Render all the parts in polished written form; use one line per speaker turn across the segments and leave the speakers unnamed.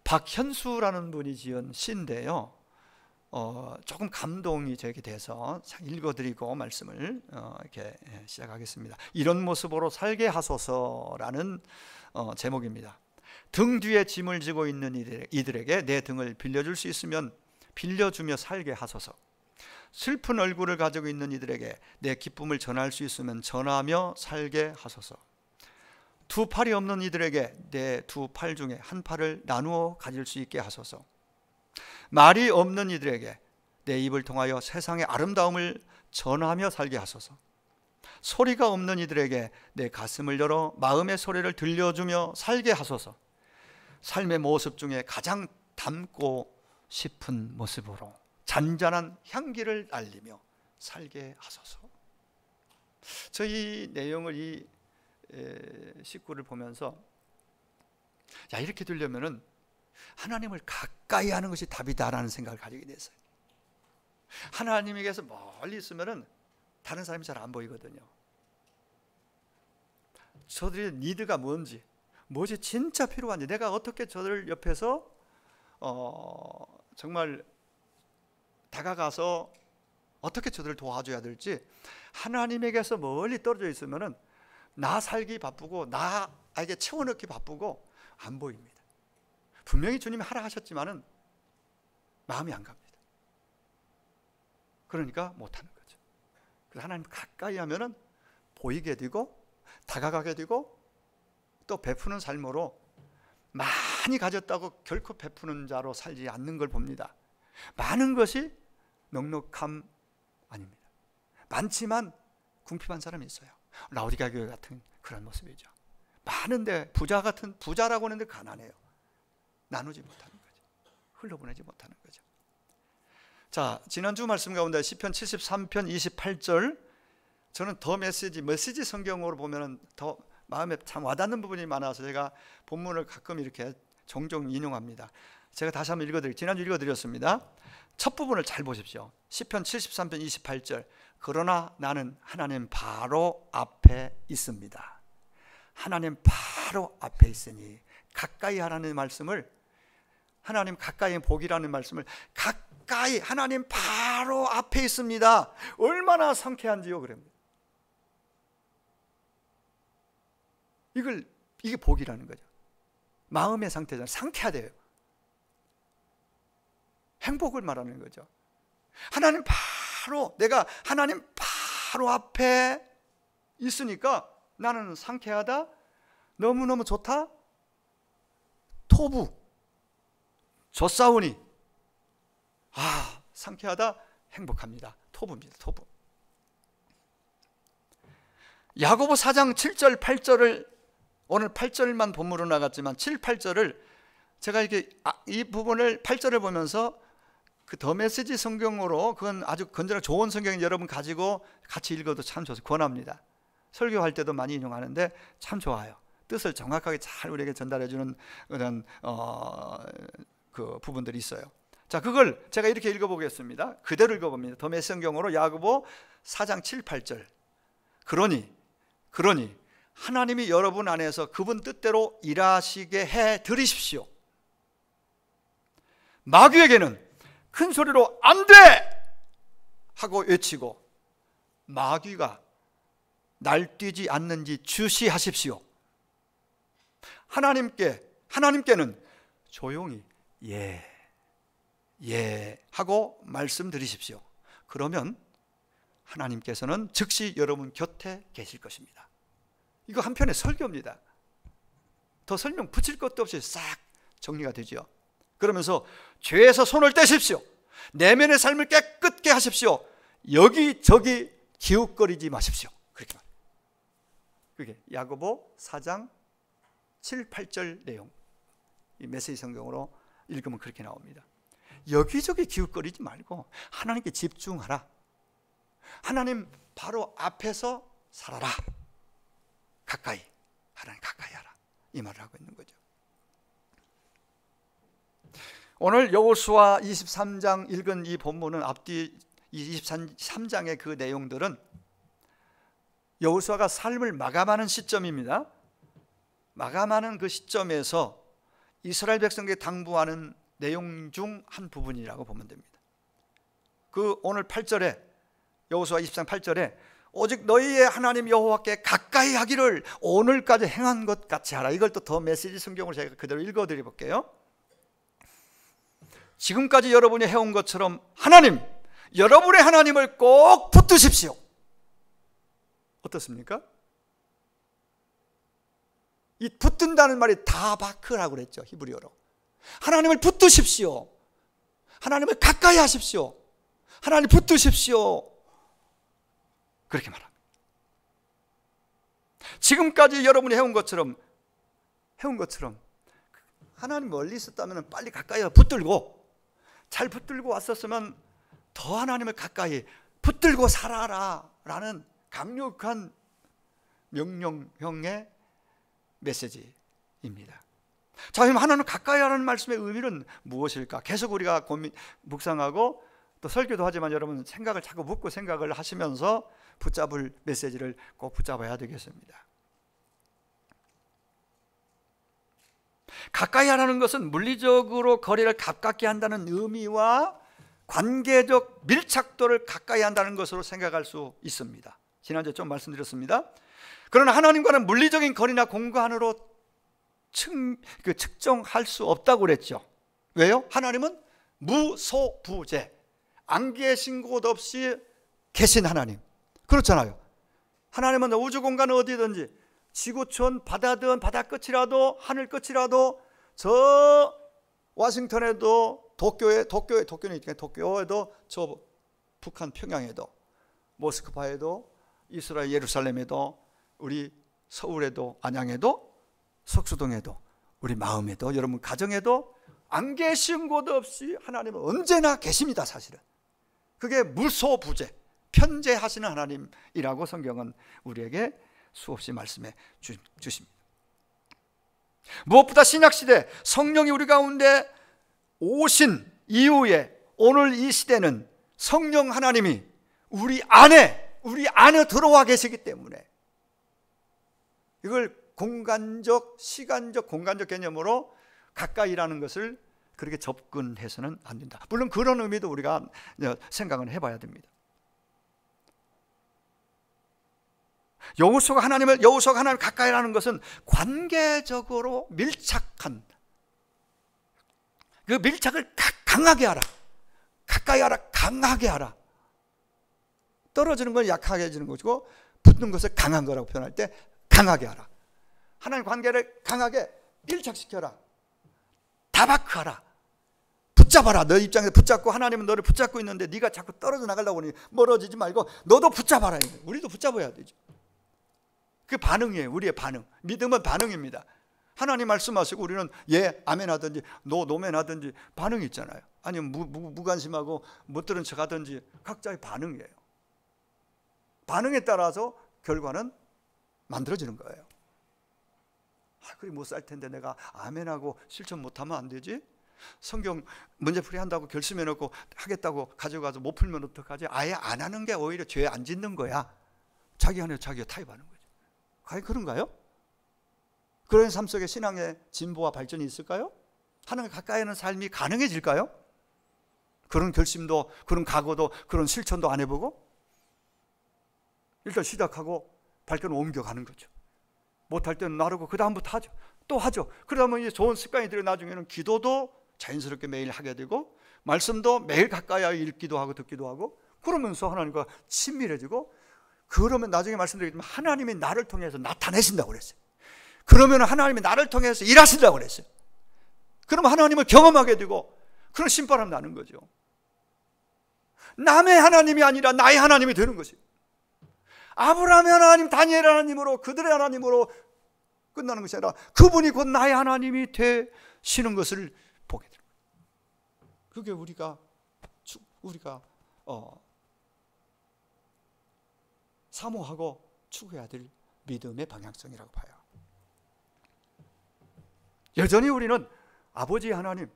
박현수라는 분이 지은 시인데요, 조금 감동이 저에게 돼서 읽어드리고 말씀을 이렇게 시작하겠습니다. 이런 모습으로 살게 하소서라는 제목입니다. 등 뒤에 짐을 지고 있는 이들에게 내 등을 빌려줄 수 있으면 빌려주며 살게 하소서. 슬픈 얼굴을 가지고 있는 이들에게 내 기쁨을 전할 수 있으면 전하며 살게 하소서. 두 팔이 없는 이들에게 내 두 팔 중에 한 팔을 나누어 가질 수 있게 하소서. 말이 없는 이들에게 내 입을 통하여 세상의 아름다움을 전하며 살게 하소서. 소리가 없는 이들에게 내 가슴을 열어 마음의 소리를 들려주며 살게 하소서. 삶의 모습 중에 가장 닮고 싶은 모습으로 잔잔한 향기를 날리며 살게 하소서. 저희 내용을 이 식구를 보면서 이렇게 되려면은 하나님을 가까이 하는 것이 답이다라는 생각을 가지게 됐어요. 하나님에게서 멀리 있으면은 다른 사람이 잘 안 보이거든요. 저들의 니드가 뭔지, 무엇이 진짜 필요한지, 내가 어떻게 저들 옆에서 정말 다가가서 어떻게 저들을 도와줘야 될지, 하나님에게서 멀리 떨어져 있으면은 나 살기 바쁘고 나에게 채워넣기 바쁘고 안 보입니다. 분명히 주님이 하라 하셨지만은 마음이 안 갑니다. 그러니까 못하는 거죠. 그래서 하나님 가까이 하면은 보이게 되고 다가가게 되고 또 베푸는 삶으로, 많이 가졌다고 결코 베푸는 자로 살지 않는 걸 봅니다. 많은 것이 넉넉함 아닙니다. 많지만 궁핍한 사람이 있어요. 라오디게아 교회 같은 그런 모습이죠. 많은데 부자라고 하는데 가난해요. 나누지 못하는 거죠. 흘려보내지 못하는 거죠. 자, 지난주 말씀 가운데 시편 73편 28절, 저는 더 메시지 성경으로 보면은 더 마음에 참 와닿는 부분이 많아서 제가 본문을 가끔 이렇게 종종 인용합니다. 제가 다시 한번 지난주 읽어드렸습니다. 첫 부분을 잘 보십시오. 시편 73편 28절, 그러나 나는 하나님 바로 앞에 있습니다. 하나님 바로 앞에 있으니, 가까이 하라는 말씀을, 하나님 가까이 복이라는 말씀을 가까이, 하나님 바로 앞에 있습니다. 얼마나 상쾌한지요. 그럽니다. 이게 복이라는 거죠. 마음의 상태잖아요. 상쾌하대요. 행복을 말하는 거죠. 내가 하나님 바로 앞에 있으니까 나는 상쾌하다, 너무너무 좋다, 토부, 좋사오니, 상쾌하다, 행복합니다. 토부입니다. 토부. 야고보 4장 7절 8절을, 오늘 8절만 본문으로 나갔지만 7, 8절을 제가 이렇게 이 부분을 8절을 보면서 그 더 메시지 성경으로, 그건 아주 건전하고 좋은 성경 여러분 가지고 같이 읽어도 참 좋습니다. 권합니다. 설교할 때도 많이 인용하는데 참 좋아요. 뜻을 정확하게 잘 우리에게 전달해 주는 그런 그 부분들이 있어요. 자, 그걸 제가 이렇게 읽어보겠습니다. 그대로 읽어봅니다. 더 메시지 성경으로 야고보 4장 7, 8절. 그러니 하나님이 여러분 안에서 그분 뜻대로 일하시게 해 드리십시오. 마귀에게는 큰 소리로 안 돼! 하고 외치고 마귀가 날뛰지 않는지 주시하십시오. 하나님께는 조용히 예 하고 말씀드리십시오. 그러면 하나님께서는 즉시 여러분 곁에 계실 것입니다. 이거 한편의 설교입니다. 더 설명 붙일 것도 없이 싹 정리가 되죠. 그러면서 죄에서 손을 떼십시오. 내면의 삶을 깨끗게 하십시오. 여기저기 기웃거리지 마십시오. 그렇게 말해요. 그게 야고보 4장 7, 8절 내용, 이 메시지 성경으로 읽으면 그렇게 나옵니다. 여기저기 기웃거리지 말고 하나님께 집중하라. 하나님 바로 앞에서 살아라. 하나님 가까이 하라. 이 말을 하고 있는 거죠. 오늘 여호수아 23장 읽은 이 본문은, 앞뒤 23장의 그 내용들은 여호수아가 삶을 마감하는 시점입니다. 마감하는 그 시점에서 이스라엘 백성에게 당부하는 내용 중 한 부분이라고 보면 됩니다. 그 오늘 8절에, 여호수아 20장 8절에 오직 너희의 하나님 여호와께 가까이 하기를 오늘까지 행한 것 같이 하라. 이걸 또 더 메시지 성경으로 제가 그대로 읽어드려 볼게요. 지금까지 여러분이 해온 것처럼 하나님, 여러분의 하나님을 꼭 붙드십시오. 어떻습니까? 이 붙든다는 말이 다바크라고 그랬죠. 히브리어로. 하나님을 붙드십시오. 하나님을 가까이 하십시오. 하나님 붙드십시오. 그렇게 말합니다. 지금까지 여러분이 해온 것처럼 하나님 멀리 있었다면 빨리 가까이 붙들고, 잘 붙들고 왔었으면 더 하나님을 가까이 붙들고 살아라 라는 강력한 명령형의 메시지입니다. 자, 그럼 하나님 가까이 하라는 말씀의 의미는 무엇일까? 계속 우리가 묵상하고 또 설교도 하지만 여러분 생각을 자꾸 묻고 생각을 하시면서 붙잡을 메시지를 꼭 붙잡아야 되겠습니다. 가까이 하라는 것은 물리적으로 거리를 가깝게 한다는 의미와 관계적 밀착도를 가까이 한다는 것으로 생각할 수 있습니다. 지난주에 좀 말씀드렸습니다. 그러나 하나님과는 물리적인 거리나 공간으로 측정할 수 없다고 그랬죠. 왜요? 하나님은 무소부재, 안 계신 곳 없이 계신 하나님. 그렇잖아요. 하나님은 우주 공간 어디든지, 지구촌 바다든 바다 끝이라도 하늘 끝이라도, 저 워싱턴에도 도쿄에도 저 북한 평양에도, 모스크바에도, 이스라엘 예루살렘에도, 우리 서울에도, 안양에도, 석수동에도, 우리 마음에도, 여러분 가정에도 안 계신 곳 없이 하나님은 언제나 계십니다. 사실은 그게 무소부재, 편재하시는 하나님이라고 성경은 우리에게 수없이 말씀해 주십니다. 무엇보다 신약시대 성령이 우리 가운데 오신 이후에 오늘 이 시대는 성령 하나님이 우리 안에 들어와 계시기 때문에 이걸 공간적, 시간적, 공간적 개념으로 가까이라는 것을 그렇게 접근해서는 안 된다. 물론 그런 의미도 우리가 생각을 해봐야 됩니다. 여호수아가 하나님을 가까이라는 것은 관계적으로 밀착한, 그 밀착을 강하게 하라, 가까이 하라, 강하게 하라. 떨어지는 건 약하게 해지는 것이고 붙는 것을 강한 거라고 표현할 때 강하게 하라. 하나님 관계를 강하게 밀착시켜라. 다바크하라. 붙잡아라. 너 입장에서 붙잡고, 하나님은 너를 붙잡고 있는데 네가 자꾸 떨어져 나가려고 하니 멀어지지 말고 너도 붙잡아라. 우리도 붙잡아야 되죠. 그 반응이에요. 우리의 반응. 믿음은 반응입니다. 하나님 말씀하시고 우리는 예, 아멘 하든지 노멘 하든지 반응이 있잖아요. 아니면 무관심하고 못 들은 척 하든지 각자의 반응이에요. 반응에 따라서 결과는 만들어지는 거예요. 그래 못 살 텐데 내가 아멘하고 실천 못하면 안 되지? 성경 문제풀이 한다고 결심해놓고 하겠다고 가져가서 못 풀면 어떡하지? 아예 안 하는 게 오히려 죄 안 짓는 거야. 자기 안에 자기가 타협하는 거죠. 과연 그런가요? 그런 삶 속에 신앙의 진보와 발전이 있을까요? 하나님 가까이 하는 삶이 가능해질까요? 그런 결심도, 그런 각오도, 그런 실천도 안 해보고 일단 시작하고 발전을 옮겨가는 거죠. 못할 때는 나르고 그 다음부터 하죠. 또 하죠. 그러면 이제 좋은 습관이 들어 나중에는 기도도 자연스럽게 매일 하게 되고 말씀도 매일 가까이 읽기도 하고 듣기도 하고 그러면서 하나님과 친밀해지고, 그러면 나중에 말씀드리겠지만 하나님이 나를 통해서 나타내신다고 그랬어요. 그러면 하나님이 나를 통해서 일하신다고 그랬어요. 그러면 하나님을 경험하게 되고 그런 신바람 나는 거죠. 남의 하나님이 아니라 나의 하나님이 되는 것이에요. 아브라함의 하나님, 다니엘 하나님으로, 그들의 하나님으로 끝나는 것이 아니라 그분이 곧 나의 하나님이 되시는 것을 보게 됩니다. 그게 우리가 사모하고 추구해야 될 믿음의 방향성이라고 봐요. 여전히 우리는 아버지의 하나님,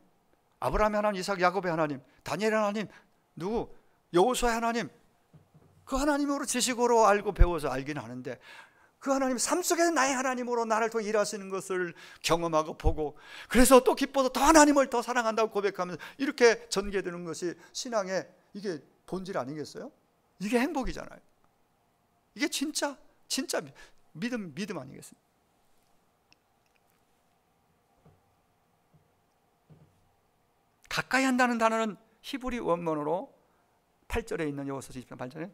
아브라함의 하나님, 이삭, 야곱의 하나님, 다니엘의 하나님, 여호수아의 하나님, 그 하나님으로 지식으로 알고 배워서 알긴 하는데 그 하나님 삶 속에서 나의 하나님으로 나를 통해 일하시는 것을 경험하고 보고, 그래서 또 기뻐서 더 하나님을 더 사랑한다고 고백하면서 이렇게 전개되는 것이 신앙의 이게 본질 아니겠어요? 이게 행복이잖아요. 이게 진짜 믿음 아니겠습니까? 가까이 한다는 단어는 히브리 원문으로 8절에 있는 요호서 20장 8절에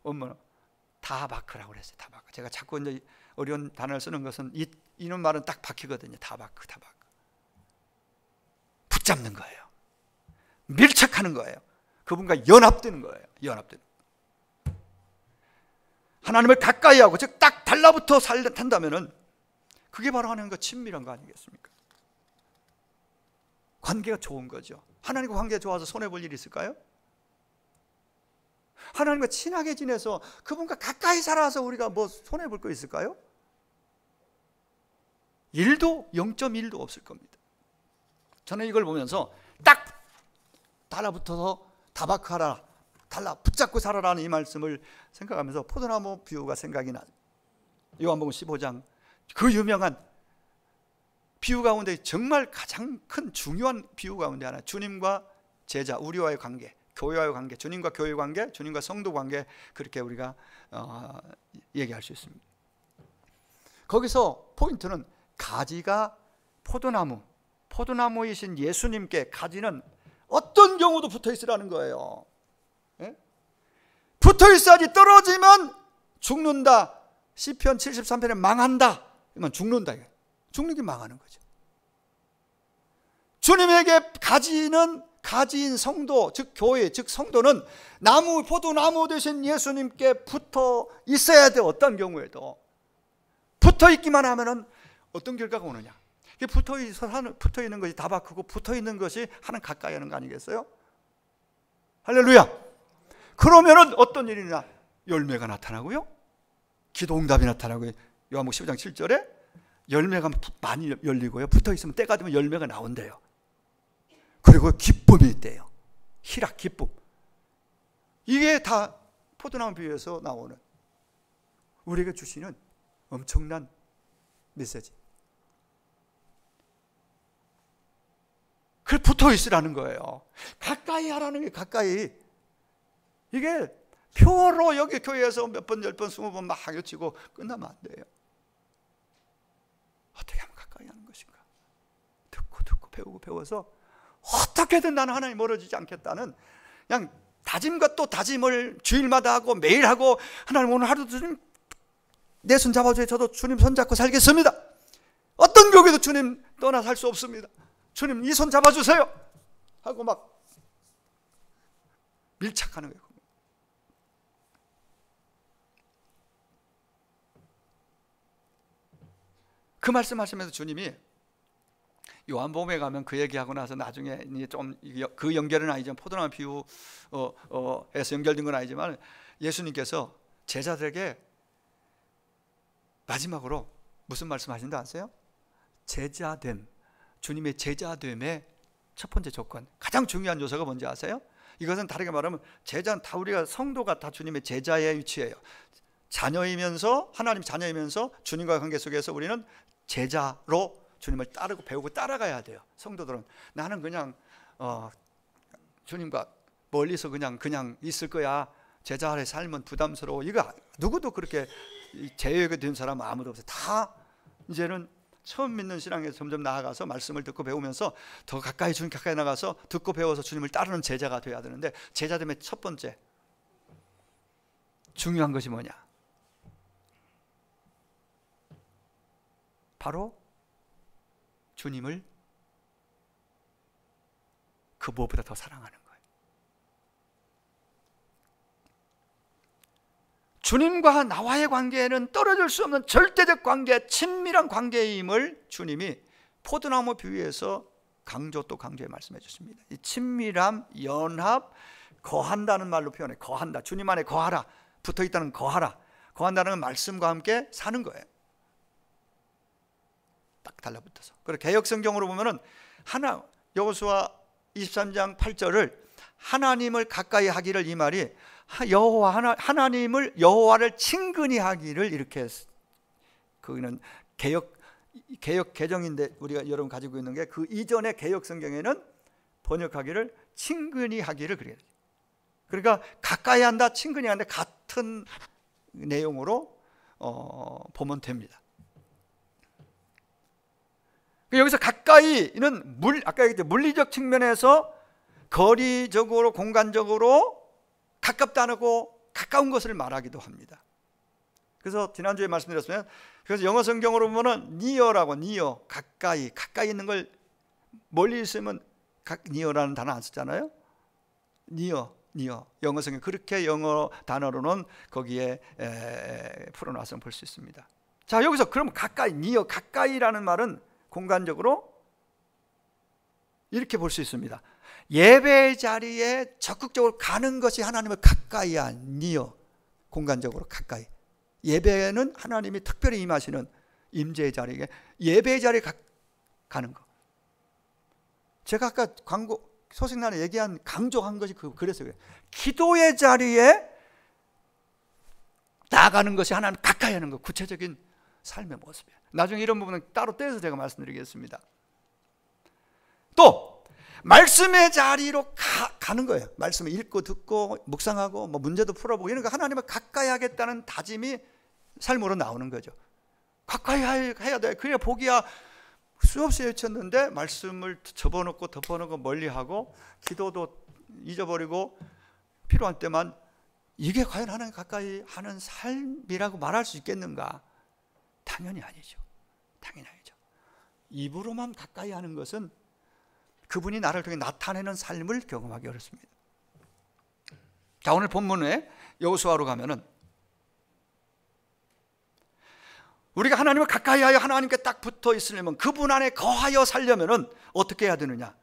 원문으로 다바크라고 그랬어요. 다바크. 제가 자꾸 이제 어려운 단어를 쓰는 것은 이런 말은 딱 박히거든요. 다바크. 붙잡는 거예요. 밀착하는 거예요. 그분과 연합되는 거예요. 하나님을 가까이 하고, 즉 딱 달라붙어 산다면은 그게 바로 하나님과 친밀한 거 아니겠습니까? 관계가 좋은 거죠. 하나님과 관계가 좋아서 손해볼 일이 있을까요? 하나님과 친하게 지내서 그분과 가까이 살아서 우리가 뭐 손해볼 거 있을까요? 0.1도 없을 겁니다. 저는 이걸 보면서 딱 달라붙어서 다박하라, 붙잡고 살아라는 이 말씀을 생각하면서 포도나무 비유가 생각이 나요. 요한복음 15장 그 유명한 비유 가운데 정말 가장 큰 중요한 비유 가운데 하나, 주님과 제자, 우리와의 관계, 교회와의 관계, 주님과 교회 관계, 주님과 성도 관계, 그렇게 우리가 얘기할 수 있습니다. 거기서 포인트는 가지가 포도나무이신 예수님께 가지는 어떤 경우도 붙어 있으라는 거예요. 예? 붙어 있어야지. 떨어지면 죽는다. 시편 73편에 망한다. 그러면 죽는다. 죽는 게 망하는 거죠. 주님에게 가지인 성도, 즉 교회, 즉 성도는 포도나무 되신 예수님께 붙어 있어야 돼. 어떤 경우에도 붙어 있기만 하면은 어떤 결과가 오느냐? 붙어 있는 것이 다바크고, 붙어 있는 것이 하나님 가까이 하는 거 아니겠어요? 할렐루야. 그러면은 어떤 일이냐? 열매가 나타나고요, 기도 응답이 나타나고요. 요한복음 15장 7절에 열매가 많이 열리고요, 붙어 있으면 때가 되면 열매가 나온대요. 그리고 기쁨이 있대요. 희락, 기쁨. 이게 다 포도나무 비유에서 나오는 우리에게 주시는 엄청난 메시지. 그래, 붙어 있으라는 거예요. 가까이 하라는 게, 가까이. 이게 표로 여기 교회에서 몇 번, 10번, 20번 막 외치고 끝나면 안 돼요. 어떻게 하면 가까이 하는 것인가? 듣고 배우고 배워서 어떻게든 나는 하나님 멀어지지 않겠다는 그냥 다짐과 또 다짐을 주일마다 하고 매일 하고, 하나님 오늘 하루도 주님 내 손 잡아줘요. 저도 주님 손 잡고 살겠습니다. 어떤 교회도 주님 떠나 살 수 없습니다. 주님 이 손 잡아주세요 하고 막 밀착하는 거예요. 그 말씀하시면서 주님이 요한복음에 가면 그 얘기하고 나서 나중에 좀 그 연결은 아니지만, 포도나무 비유에서 연결된 건 아니지만, 예수님께서 제자들에게 마지막으로 무슨 말씀하신지 아세요? 제자됨, 주님의 제자됨의 첫 번째 조건, 가장 중요한 요소가 뭔지 아세요? 이것은 다르게 말하면 제자는 다, 우리가 성도가 다 주님의 제자의 위치예요. 자녀이면서, 하나님 자녀이면서 주님과의 관계 속에서 우리는 제자로 주님을 따르고 배우고 따라가야 돼요. 성도들은 나는 그냥 주님과 멀리서 그냥 있을 거야, 제자의 삶은 부담스러워, 이거 누구도 그렇게 제외가 된 사람은 아무도 없어요. 다 이제는 처음 믿는 신앙에서 점점 나아가서 말씀을 듣고 배우면서 더 가까이, 주님 가까이 나가서 듣고 배워서 주님을 따르는 제자가 되어야 되는데, 제자됨의 첫 번째 중요한 것이 뭐냐? 바로 주님을 그 무엇보다 더 사랑하는 거예요. 주님과 나와의 관계에는 떨어질 수 없는 절대적 관계, 친밀한 관계임을 주님이 포도나무 비유에서 강조해 말씀해 주십니다. 이 친밀함, 연합, 거한다는 말로 표현해. 거한다. 주님 안에 거하라. 붙어있다는 거하라. 거한다는 건 말씀과 함께 사는 거예요. 딱 달라붙어서. 그리고 개역성경으로 보면은 여호수아 23장 8절을 하나님을 가까이 하기를, 이 말이 여호와를 친근히 하기를 이렇게 그는 개역 개정인데 우리가 여러분 가지고 있는 게 그 이전의 개역 성경에는 번역하기를 친근히 하기를 그래요. 그러니까 가까이 한다, 친근히 한다 같은 내용으로 보면 됩니다. 여기서 가까이는 아까 얘기했듯이 물리적 측면에서 거리적으로 공간적으로 가깝다는 거 가까운 것을 말하기도 합니다. 그래서 지난주에 말씀드렸으면 그래서 영어 성경으로 보면은 near라고 near 가까이 있는 걸 멀리 있으면 near라는 단어 안 쓰잖아요. near 영어 성경 그렇게 영어 단어로는 거기에 풀어놔서 볼 수 있습니다. 자 여기서 그럼 가까이 near 가까이라는 말은 공간적으로 이렇게 볼 수 있습니다. 예배 자리에 적극적으로 가는 것이 하나님을 가까이야. near 공간적으로 가까이. 예배는 하나님이 특별히 임하시는 임재의 자리에 예배 자리에 가는 거. 제가 아까 광고 소식란에 얘기한 강조한 것이 그래서 그래요. 기도의 자리에 나아가는 것이 하나님 가까이 하는 것, 구체적인 삶의 모습이에요. 나중에 이런 부분은 따로 떼서 제가 말씀드리겠습니다. 또 말씀의 자리로 가는 거예요. 말씀을 읽고 듣고 묵상하고 뭐 문제도 풀어보고 이런 거 하나님을 가까이 하겠다는 다짐이 삶으로 나오는 거죠. 가까이 해야 돼. 그래야 복이야. 수없이 외쳤는데 말씀을 접어놓고 덮어놓고 멀리하고 기도도 잊어버리고 필요한 때만 이게 과연 하나님 가까이 하는 삶이라고 말할 수 있겠는가? 당연히 아니죠. 당연히 아니죠. 입으로만 가까이 하는 것은 그분이 나를 통해 나타내는 삶을 경험하기 어렵습니다. 자 오늘 본문에 여호수아로 가면은 우리가 하나님을 가까이 하여 하나님께 딱 붙어 있으려면 그분 안에 거하여 살려면은 어떻게 해야 되느냐?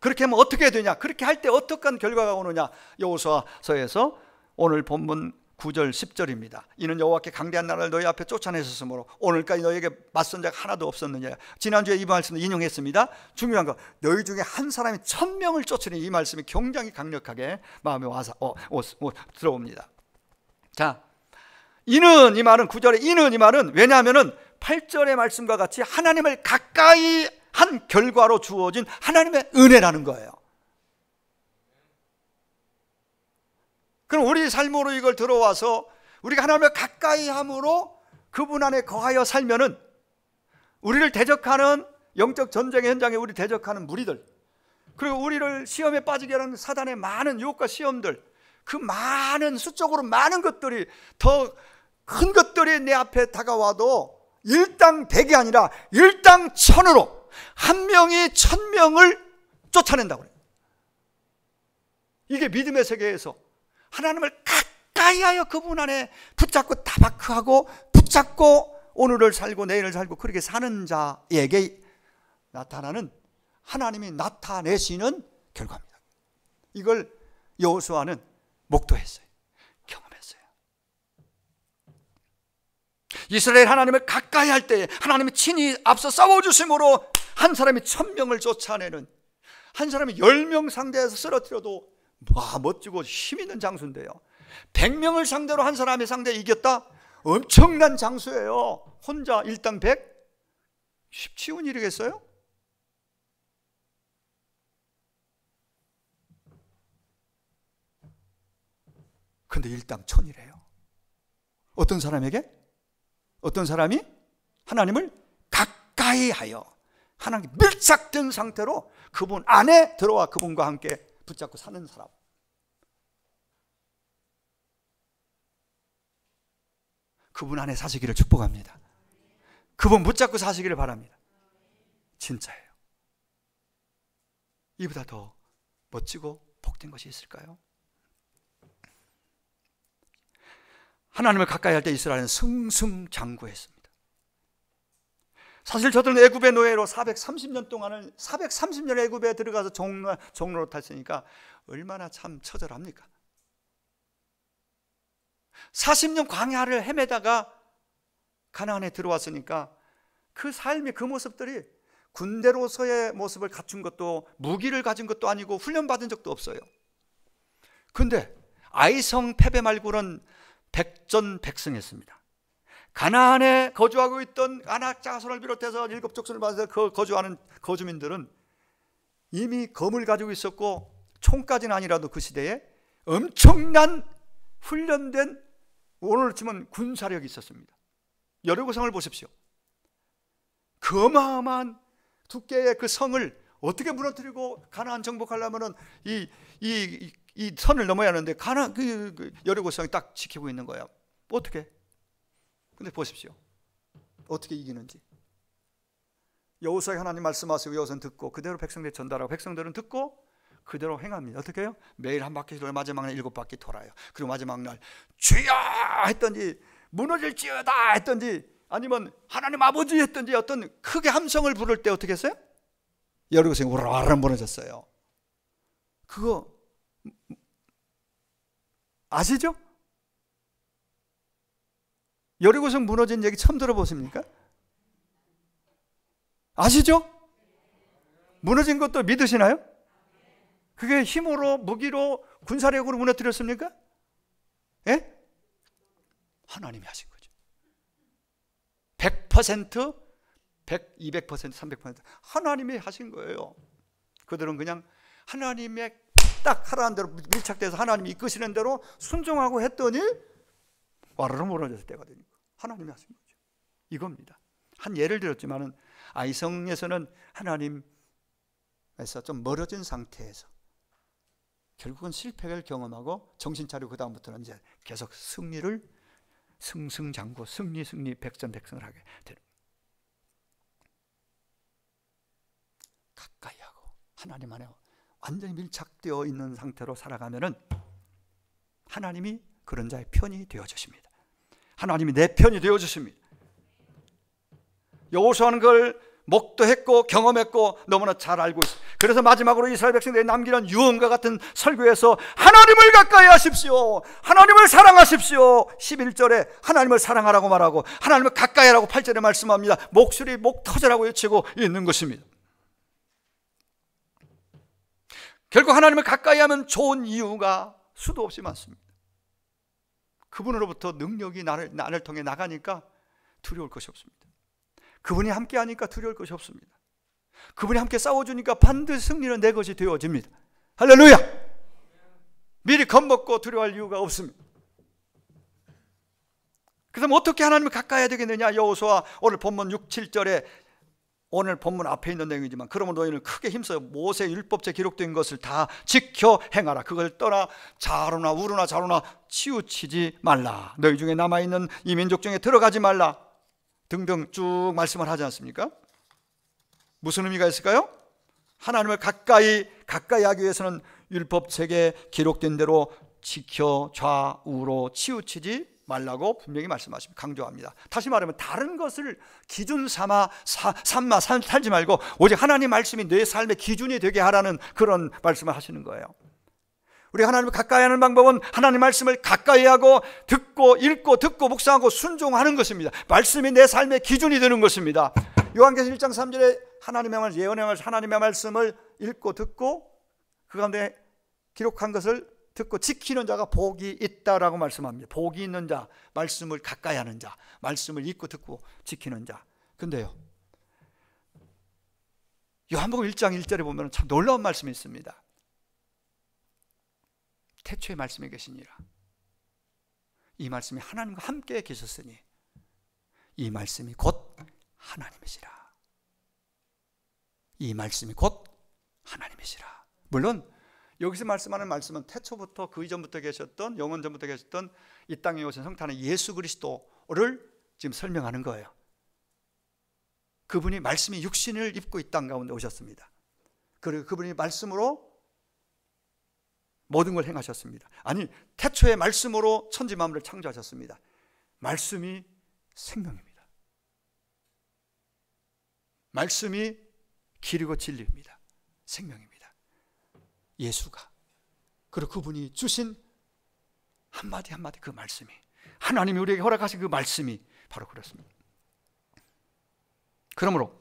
그렇게 하면 어떻게 해야 되냐? 그렇게 할 때 어떠한 결과가 오느냐? 여호수아서에서 오늘 본문 9절 10절입니다. 이는 여호와께 강대한 나라를 너희 앞에 쫓아내셨으므로 오늘까지 너희에게 맞선 자가 하나도 없었느냐. 지난주에 이 말씀을 인용했습니다. 중요한 거 너희 중에 한 사람이 1000명을 쫓으니 이 말씀이 굉장히 강력하게 마음에 와서 들어옵니다. 자 이는 이 말은 9절에 이는 이 말은 왜냐하면은 8절의 말씀과 같이 하나님을 가까이 한 결과로 주어진 하나님의 은혜라는 거예요. 그럼 우리 삶으로 이걸 들어와서 우리가 하나님을 가까이 함으로 그분 안에 거하여 살면은 우리를 대적하는 영적 전쟁의 현장에 우리 대적하는 무리들 그리고 우리를 시험에 빠지게 하는 사단의 많은 유혹과 시험들 그 많은 수적으로 많은 것들이 더 큰 것들이 내 앞에 다가와도 일당백이 아니라 일당천으로 한 명이 1000명을 쫓아낸다고 그래요. 이게 믿음의 세계에서 하나님을 가까이 하여 그분 안에 붙잡고 타박하고 붙잡고 오늘을 살고 내일을 살고 그렇게 사는 자에게 나타나는 하나님이 나타내시는 결과입니다. 이걸 여호수아는 목도했어요. 경험했어요. 이스라엘 하나님을 가까이 할 때에 하나님이 친히 앞서 싸워주심으로 한 사람이 1000명을 쫓아내는 한 사람이 10명 상대해서 쓰러뜨려도 와 멋지고 힘있는 장수인데요 100명을 상대로 한 사람의 상대에 이겼다? 엄청난 장수예요. 혼자 일당 100? 쉬운 일이겠어요? 근데 일당 1000이래요. 어떤 사람에게? 어떤 사람이 하나님을 가까이 하여 하나님 밀착된 상태로 그분 안에 들어와 그분과 함께 붙잡고 사는 사람. 그분 안에 사시기를 축복합니다. 그분 붙잡고 사시기를 바랍니다. 진짜예요. 이보다 더 멋지고 복된 것이 있을까요? 하나님을 가까이 할 때 이스라엘은 승승장구했습니다. 사실 저들은 애굽의 노예로 430년 동안을 430년 애굽에 들어가서 종로로 탔으니까 얼마나 참 처절합니까? 40년 광야를 헤매다가 가나안에 들어왔으니까 그 삶의 그 모습들이 군대로서의 모습을 갖춘 것도 무기를 가진 것도 아니고 훈련받은 적도 없어요. 근데 아이성 패배 말고는 백전백승했습니다. 가나안에 거주하고 있던 아낙 자손을 비롯해서 7족속을 받아서 거주하는 거주민들은 이미 검을 가지고 있었고, 총까지는 아니라도 그 시대에 엄청난 훈련된, 오늘 치면 군사력이 있었습니다. 여리고성을 보십시오. 그 어마어마한 두께의 그 성을 어떻게 무너뜨리고 가나안 정복하려면은 이 선을 넘어야 하는데 그 여리고성이 딱 지키고 있는 거예요. 어떻게? 근데 보십시오. 어떻게 이기는지. 여호수아에 하나님 말씀하시고 여호수아는 듣고 그대로 백성들에 전달하고 백성들은 듣고 그대로 행합니다. 어떻게 해요? 매일 한 바퀴 돌아 마지막 날 7바퀴 돌아요. 그리고 마지막 날 주여 했던지 무너질지어다 했던지 아니면 하나님 아버지 했던지 어떤 크게 함성을 부를 때 어떻게 했어요? 여리고성이 우라라 무너졌어요. 그거 아시죠? 여리고성 무너진 얘기 처음 들어보십니까? 아시죠? 무너진 것도 믿으시나요? 그게 힘으로, 무기로, 군사력으로 무너뜨렸습니까? 예? 하나님이 하신 거죠. 100%, 100, 200%, 300% 하나님이 하신 거예요. 그들은 그냥 하나님의 딱 하라는 대로 밀착돼서 하나님이 이끄시는 대로 순종하고 했더니 와르르 무너졌을 때가 되니까 하나님이 하신 거죠. 이겁니다. 한 예를 들었지만은 아이성에서는 하나님에서 좀 멀어진 상태에서 결국은 실패를 경험하고 정신 차리고 그 다음부터는 이제 계속 승리를 승승장구 승리 백전백승을 하게 되는, 가까이 하고 하나님 안에 완전히 밀착되어 있는 상태로 살아가면은 하나님이 그런 자의 편이 되어 주십니다. 하나님이 내 편이 되어 주십니다. 여호수아는 그걸 목도했고 경험했고 너무나 잘 알고 있어요. 그래서 마지막으로 이스라엘 백성들이 남기는 유언과 같은 설교에서 하나님을 가까이 하십시오, 하나님을 사랑하십시오, 11절에 하나님을 사랑하라고 말하고 하나님을 가까이 하라고 8절에 말씀합니다. 목소리 목 터져라고 외치고 있는 것입니다. 결국 하나님을 가까이 하면 좋은 이유가 수도 없이 많습니다. 그분으로부터 능력이 나를 통해 나가니까 두려울 것이 없습니다. 그분이 함께 하니까 두려울 것이 없습니다. 그분이 함께 싸워주니까 반드시 승리는 내 것이 되어집니다. 할렐루야! 미리 겁먹고 두려워할 이유가 없습니다. 그럼 어떻게 하나님을 가까이 해야 되겠느냐? 여호수아 오늘 본문 6, 7절에 오늘 본문 앞에 있는 내용이지만 그러므로 너희는 크게 힘써 모세 율법에 기록된 것을 다 지켜 행하라. 그걸 떠나 좌로나 우로나 좌로나 치우치지 말라. 너희 중에 남아있는 이 민족 중에 들어가지 말라 등등 쭉 말씀을 하지 않습니까? 무슨 의미가 있을까요? 하나님을 가까이 하기 위해서는 율법책에 기록된 대로 지켜 좌우로 치우치지 말라고 분명히 말씀하십니다. 강조합니다. 다시 말하면 다른 것을 기준 삼아 살지 말고 오직 하나님 말씀이 내 삶의 기준이 되게 하라는 그런 말씀을 하시는 거예요. 우리 하나님을 가까이 하는 방법은 하나님 말씀을 가까이 하고 듣고 읽고 듣고 묵상하고 순종하는 것입니다. 말씀이 내 삶의 기준이 되는 것입니다. 요한계시록 1장 3절에 하나님의 말, 예언의 말, 하나님의 말씀을 읽고 듣고 그 가운데 기록한 것을 듣고 지키는 자가 복이 있다라고 말씀합니다. 복이 있는 자, 말씀을 가까이 하는 자, 말씀을 읽고 듣고 지키는 자. 근데요, 요한복음 1장 1절에 보면 참 놀라운 말씀이 있습니다. 태초에 말씀이 계시니라. 이 말씀이 하나님과 함께 계셨으니 이 말씀이 곧 하나님이시라. 이 말씀이 곧 하나님이시라. 물론 여기서 말씀하는 말씀은 태초부터 그 이전부터 계셨던 영원 전부터 계셨던 이 땅에 오신 성탄의 예수 그리스도를 지금 설명하는 거예요. 그분이 말씀이 육신을 입고 이 땅 가운데 오셨습니다. 그리고 그분이 말씀으로 모든 걸 행하셨습니다. 아니, 태초의 말씀으로 천지 만물을 창조하셨습니다. 말씀이 생명입니다. 말씀이 길이고 진리입니다. 생명입니다. 예수가, 그리고 그분이 주신 한마디 한마디 그 말씀이, 하나님이 우리에게 허락하신 그 말씀이 바로 그렇습니다. 그러므로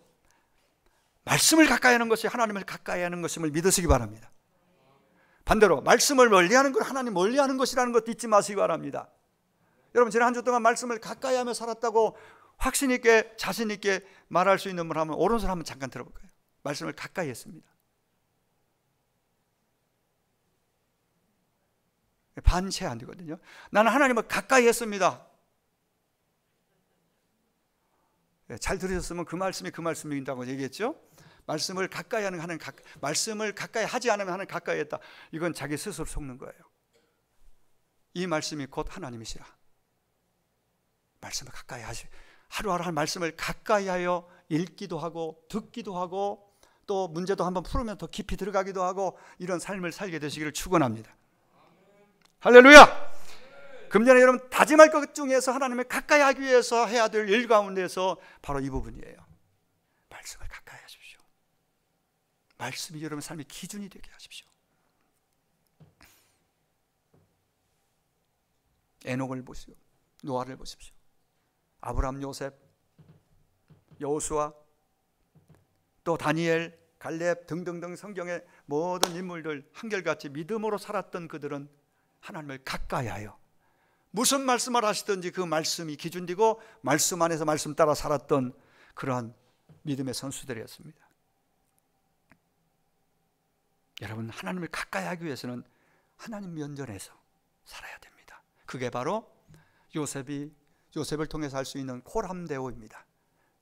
말씀을 가까이 하는 것이 하나님을 가까이 하는 것임을 믿으시기 바랍니다. 반대로 말씀을 멀리하는 걸 하나님 멀리하는 것이라는 것도 잊지 마시기 바랍니다. 여러분, 지난 한 주 동안 말씀을 가까이 하며 살았다고 확신 있게 자신 있게 말할 수 있는 분 하면 오른손 한번 잠깐 들어볼까요? 말씀을 가까이 했습니다. 반채 안 되거든요. 나는 하나님을 가까이 했습니다. 잘 들으셨으면 그 말씀이 그 말씀인다고 얘기했죠. 말씀을 가까이 하는 말씀을 가까이 하지 않으면 하는 가까이 했다. 이건 자기 스스로 속는 거예요. 이 말씀이 곧 하나님이시라. 말씀을 가까이 하시. 하루하루 한 말씀을 가까이 하여 읽기도 하고 듣기도 하고 또 문제도 한번 풀으면 더 깊이 들어가기도 하고 이런 삶을 살게 되시기를 축원합니다. 할렐루야! 금전에 여러분 다짐할 것 중에서 하나님을 가까이 하기 위해서 해야 될 일 가운데서 바로 이 부분이에요. 말씀을 가까이 하십시오. 말씀이 여러분 삶의 기준이 되게 하십시오. 에녹을 보시고 노아를 보십시오. 아브람, 요셉, 여호수아, 또 다니엘, 갈렙 등등등 성경의 모든 인물들 한결같이 믿음으로 살았던 그들은 하나님을 가까이 하여 무슨 말씀을 하시든지 그 말씀이 기준되고 말씀 안에서 말씀 따라 살았던 그러한 믿음의 선수들이었습니다. 여러분, 하나님을 가까이 하기 위해서는 하나님 면전에서 살아야 됩니다. 그게 바로 요셉을 통해서 할 수 있는 코람데오입니다.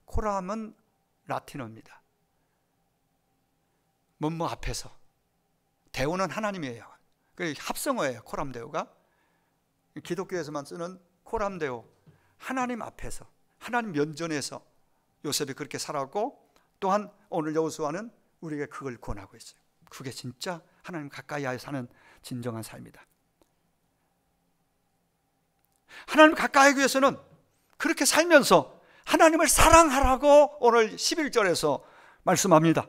코람은 라틴어입니다. 뭐뭐 앞에서, 데오는 하나님이에요. 그 합성어예요. 코람데오가 기독교에서만 쓰는 코람데오, 하나님 앞에서, 하나님 면전에서 요셉이 그렇게 살았고, 또한 오늘 여호수아는 우리에게 그걸 권하고 있어요. 그게 진짜 하나님 가까이 하여 사는 진정한 삶이다. 하나님 가까이 하기 위해서는 그렇게 살면서 하나님을 사랑하라고 오늘 11절에서 말씀합니다.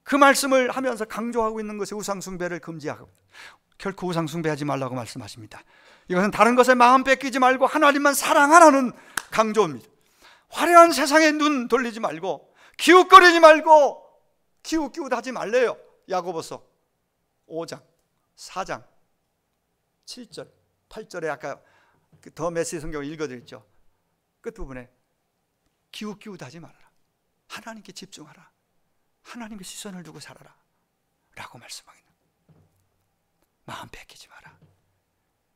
그 말씀을 하면서 강조하고 있는 것이 우상숭배를 금지하고 결코 우상숭배하지 말라고 말씀하십니다. 이것은 다른 것에 마음 뺏기지 말고 하나님만 사랑하라는 강조입니다. 화려한 세상에 눈 돌리지 말고 기웃거리지 말고 기웃기웃하지 말래요. 야고보서 5장 4장 7절 8절에 아까 더 메시지 성경을 읽어드렸죠. 끝부분에 기웃기웃하지 말아라. 하나님께 집중하라. 하나님의 시선을 두고 살아라 라고 말씀하고 있는 거예요. 마음 뺏기지 마라.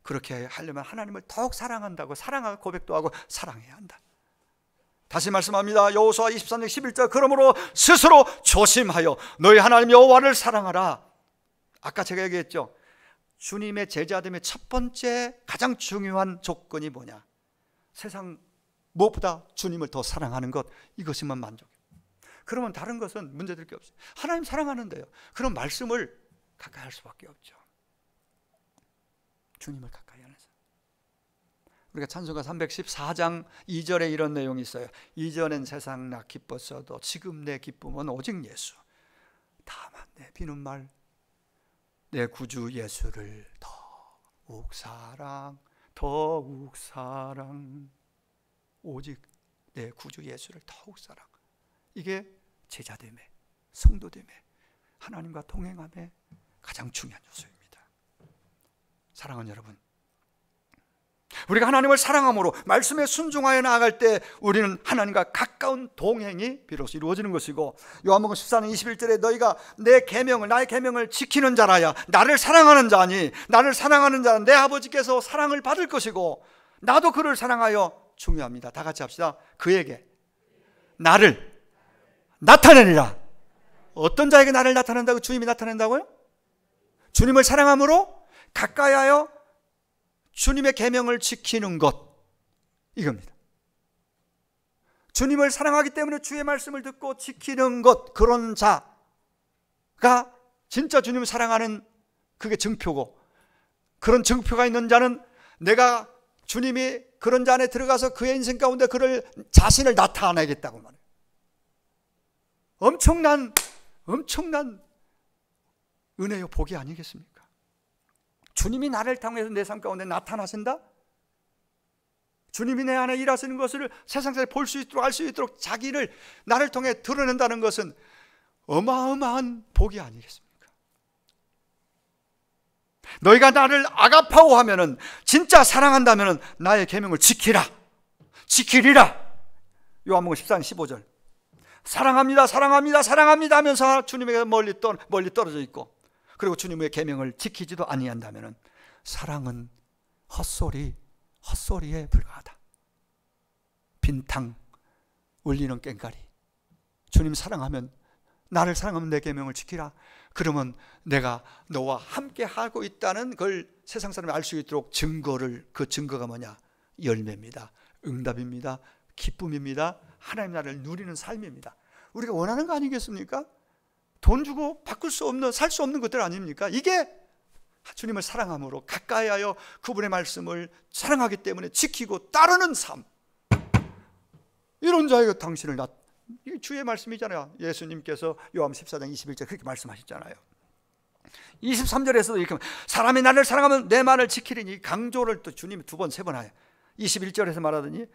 그렇게 하려면 하나님을 더욱 사랑한다고 사랑하고 고백도 하고 사랑해야 한다. 다시 말씀합니다. 여호수아 23장 11절 그러므로 스스로 조심하여 너희 하나님 여호와를 사랑하라. 아까 제가 얘기했죠. 주님의 제자됨의 첫 번째 가장 중요한 조건이 뭐냐? 세상 무엇보다 주님을 더 사랑하는 것, 이것이면 만족해요. 그러면 다른 것은 문제될 게 없어요. 하나님 사랑하는데요, 그런 말씀을 가까이 할 수밖에 없죠. 주님을 가까이 하는 사람. 우리가 찬송가 314장 2절에 이런 내용이 있어요. 이전엔 세상 나 기뻤어도 지금 내 기쁨은 오직 예수. 다만 내 비는말 내 구주 예수를 더욱 사랑, 더욱 사랑, 오직 내 구주 예수를 더욱 사랑. 이게 제자됨의, 성도됨의, 하나님과 동행함의 가장 중요한 요소입니다. 사랑하는 여러분, 우리가 하나님을 사랑함으로 말씀에 순종하여 나아갈 때 우리는 하나님과 가까운 동행이 비로소 이루어지는 것이고, 요한복음 14장 21절에 너희가 나의 계명을 지키는 자라야 나를 사랑하는 자니, 나를 사랑하는 자는 내 아버지께서 사랑을 받을 것이고 나도 그를 사랑하여, 중요합니다. 다 같이 합시다. 그에게 나를 나타내리라. 어떤 자에게 나를 나타낸다고? 주님이 나타낸다고요? 주님을 사랑함으로 가까이하여 주님의 계명을 지키는 것, 이겁니다. 주님을 사랑하기 때문에 주의 말씀을 듣고 지키는 것, 그런 자가 진짜 주님을 사랑하는 그게 증표고, 그런 증표가 있는 자는 내가 주님이 그런 자 안에 들어가서 그의 인생 가운데 그를 자신을 나타내겠다고 말해요. 엄청난 은혜요 복이 아니겠습니까? 주님이 나를 통해서 내 삶 가운데 나타나신다? 주님이 내 안에 일하시는 것을 세상에 볼 수 있도록 알 수 있도록 자기를 나를 통해 드러낸다는 것은 어마어마한 복이 아니겠습니까? 너희가 나를 아가파오하면은, 진짜 사랑한다면은 나의 계명을 지키라, 지키리라. 요한복음 14장 15절. 사랑합니다, 사랑합니다, 사랑합니다 하면서 주님에게 멀리 떨어져 있고, 그리고 주님의 계명을 지키지도 아니한다면은 사랑은 헛소리에 불과하다. 빈탕 울리는 꽹과리. 주님 사랑하면, 나를 사랑하면 내 계명을 지키라. 그러면 내가 너와 함께 하고 있다는 걸 세상 사람이 알 수 있도록 그 증거가 뭐냐? 열매입니다. 응답입니다. 기쁨입니다. 하나님 나라를 누리는 삶입니다. 우리가 원하는 거 아니겠습니까? 돈 주고 바꿀 수 없는, 살 수 없는 것들 아닙니까? 이게 주님을 사랑함으로 가까이하여 그분의 말씀을 사랑하기 때문에 지키고 따르는 삶. 이런 자에게 당신을 이게 주의 말씀이잖아요. 예수님께서 요한 14장 21절 그렇게 말씀하셨잖아요. 23절에서도 이렇게 사람이 나를 사랑하면 내 말을 지키리니, 강조를 또 주님이 2번 3번 하요. 21절에서 말하더니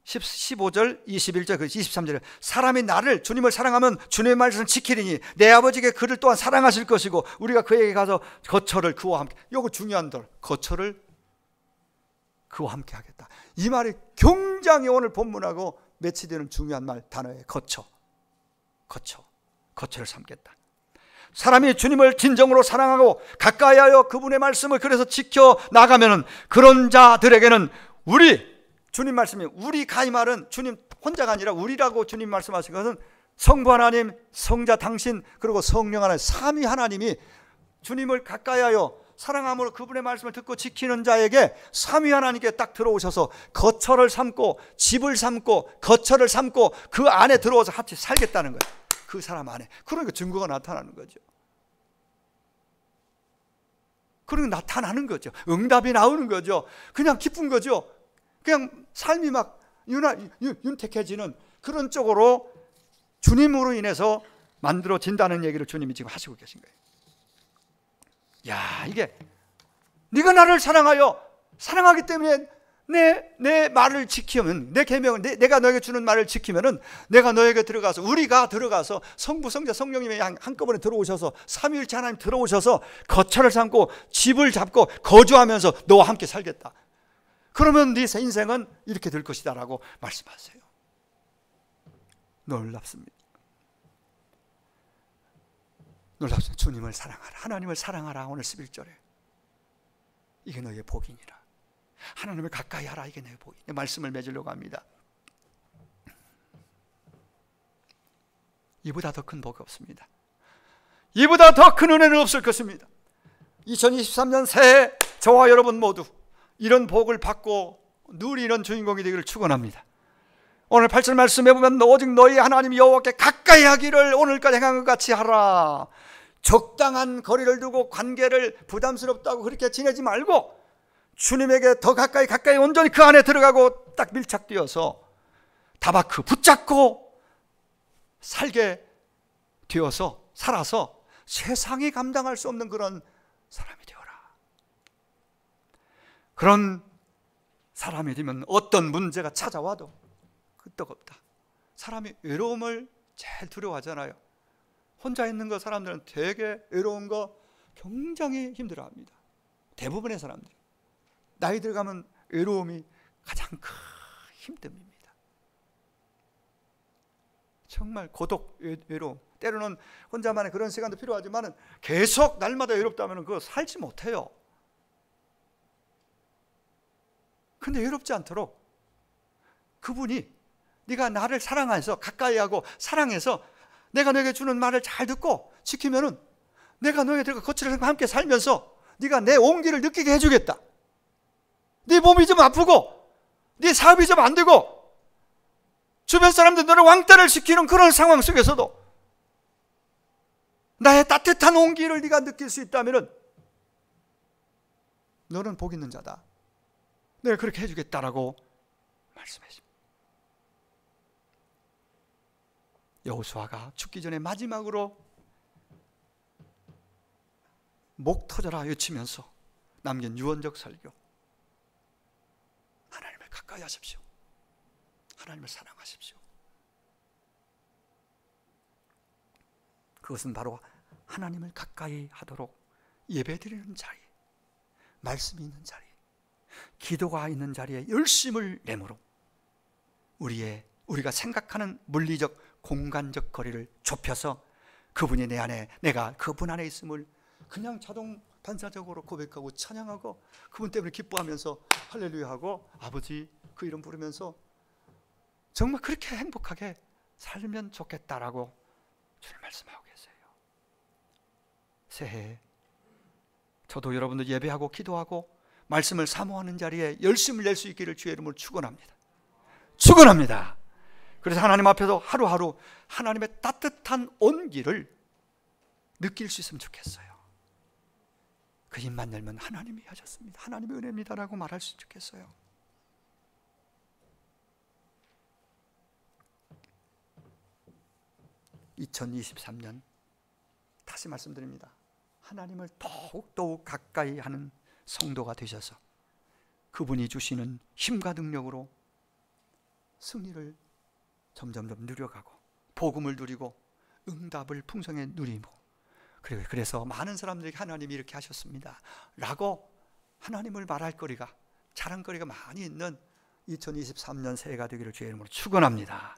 15절 21절 23절에 사람이 나를, 주님을 사랑하면 주님의 말씀을 지키리니 내 아버지께 그를 또한 사랑하실 것이고 우리가 그에게 가서 거처를 그와 함께, 이거 중요한 들, 거처를 그와 함께 하겠다. 이 말이 굉장히 오늘 본문하고 매치되는 중요한 단어예요. 거처를 삼겠다. 사람이 주님을 진정으로 사랑하고 가까이하여 그분의 말씀을 그래서 지켜 나가면은, 그런 자들에게는 주님 말씀이 우리가, 이 말은 주님 혼자가 아니라 우리라고 주님 말씀하신 것은 성부 하나님, 성자 당신, 그리고 성령 하나님, 삼위 하나님이 주님을 가까이하여 사랑함으로 그분의 말씀을 듣고 지키는 자에게 삼위 하나님께 딱 들어오셔서 거처를 삼고, 집을 삼고, 거처를 삼고 그 안에 들어와서 같이 살겠다는 거예요. 그 사람 안에. 그러니까 증거가 나타나는 거죠. 그러니까 나타나는 거죠. 응답이 나오는 거죠. 그냥 기쁜 거죠. 그냥 삶이 막 윤택해지는 그런 쪽으로 주님으로 인해서 만들어진다는 얘기를 주님이 지금 하시고 계신 거예요. 야, 이게 네가 나를 사랑하기 때문에 내 말을 지키면, 내 계명을, 내가 너에게 주는 말을 지키면은 내가 너에게 들어가서, 우리가 들어가서 성부, 성자, 성령님이 한꺼번에 들어오셔서, 삼위일체 하나님 들어오셔서 거처를 삼고 집을 잡고 거주하면서 너와 함께 살겠다. 그러면 네 인생은 이렇게 될 것이다 라고 말씀하세요. 놀랍습니다. 놀랍습니다. 주님을 사랑하라, 하나님을 사랑하라. 오늘 11절에 이게 너의 복이니라. 하나님을 가까이 하라, 이게 너의 복이니라. 말씀을 맺으려고 합니다. 이보다 더 큰 복이 없습니다. 이보다 더 큰 은혜는 없을 것입니다. 2023년 새해 저와 여러분 모두 이런 복을 받고 누리는 주인공이 되기를 축원합니다. 오늘 8절 말씀해 보면 오직 너희 하나님 여호와께 가까이 하기를 오늘까지 행한 것 같이 하라. 적당한 거리를 두고 관계를 부담스럽다고 그렇게 지내지 말고 주님에게 더 가까이 온전히 그 안에 들어가고 딱 밀착되어서 다바크 붙잡고 살게 되어서 살아서 세상이 감당할 수 없는 그런 사람이 되어라. 그런 사람이 되면 어떤 문제가 찾아와도 끄떡없다. 사람이 외로움을 제일 두려워하잖아요. 혼자 있는 거 사람들은 되게 외로운 거 굉장히 힘들어합니다. 대부분의 사람들. 나이 들어가면 외로움이 가장 큰 힘듦입니다. 정말 고독, 외로움. 때로는 혼자만의 그런 시간도 필요하지만 계속 날마다 외롭다면 그거 살지 못해요. 근데 외롭지 않도록 그분이 네가 나를 사랑해서 가까이 하고 사랑해서 내가 너에게 주는 말을 잘 듣고 지키면은 내가 너에게 들어가 거처를 함께 살면서 네가 내 온기를 느끼게 해주겠다. 네 몸이 좀 아프고 네 사업이 좀 안 되고 주변 사람들 너를 왕따를 시키는 그런 상황 속에서도 나의 따뜻한 온기를 네가 느낄 수 있다면은 너는 복 있는 자다. 내가 그렇게 해주겠다라고 말씀하십니다. 여호수아가 죽기 전에 마지막으로 목 터져라 외치면서 남긴 유언적 설교. 하나님을 가까이 하십시오. 하나님을 사랑하십시오. 그것은 바로 하나님을 가까이 하도록 예배드리는 자리, 말씀이 있는 자리, 기도가 있는 자리에 열심을 내므로 우리가 생각하는 물리적 공간적 거리를 좁혀서 그분이 내 안에, 내가 그분 안에 있음을 그냥 자동 반사적으로 고백하고 찬양하고 그분 때문에 기뻐하면서 할렐루야 하고 아버지 그 이름 부르면서 정말 그렇게 행복하게 살면 좋겠다라고 주님 말씀하고 계세요. 새해 저도 여러분들 예배하고 기도하고 말씀을 사모하는 자리에 열심을 낼 수 있기를 주의 이름으로 축원합니다. 축원합니다. 그래서 하나님 앞에서 하루하루 하나님의 따뜻한 온기를 느낄 수 있으면 좋겠어요. 그 입만 열면 하나님이 하셨습니다, 하나님의 은혜입니다라고 말할 수 있겠어요. (2023년) 다시 말씀드립니다. 하나님을 더욱더욱 가까이 하는 성도가 되셔서 그분이 주시는 힘과 능력으로 승리를 점점점 누려가고 복음을 누리고 응답을 풍성히 누리고, 그래서 많은 사람들에게 하나님이 이렇게 하셨습니다 라고 하나님을 말할 거리가, 자랑거리가 많이 있는 2023년 새해가 되기를 주의 이름으로 축원합니다.